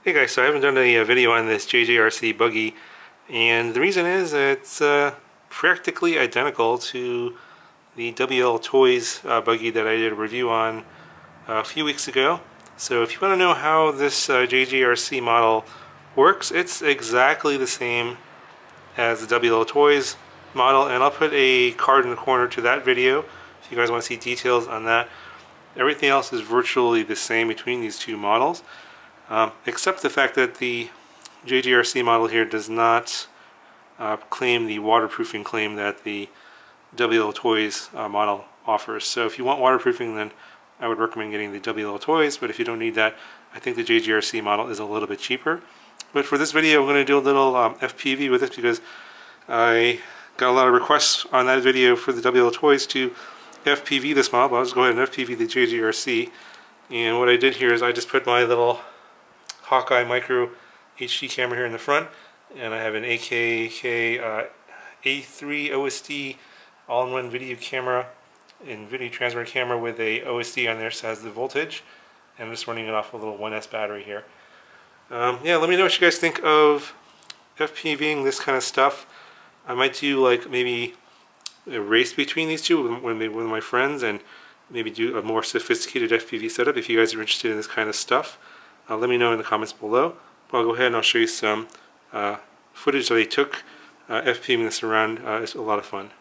Hey guys, so I haven't done a video on this RC Buggy, and the reason is it's practically identical to the WLToys buggy that I did a review on a few weeks ago. So if you want to know how this RC model works, it's exactly the same as the WLToys model, and I'll put a card in the corner to that video if you guys want to see details on that. Everything else is virtually the same between these two models. Except the fact that the RC model here does not claim the waterproofing claim that the WLToys model offers. So if you want waterproofing, then I would recommend getting the WLToys, but if you don't need that, I think the RC model is a little bit cheaper. But for this video, I'm going to do a little FPV with this because I got a lot of requests on that video for the WLToys to FPV this model, but I'll just go ahead and FPV the RC. And what I did here is I just put my little Hawkeye micro HD camera here in the front, and I have an AKK A3 OSD all-in-one video camera and video transmitter camera with a OSD on there, so it has the voltage, and I'm just running it off a little 1S battery here. Yeah, let me know what you guys think of FPVing this kind of stuff. I might do like maybe a race between these two with my friends, and maybe do a more sophisticated FPV setup if you guys are interested in this kind of stuff. Let me know in the comments below. But I'll go ahead and I'll show you some footage that I took FPVing this around. It's a lot of fun.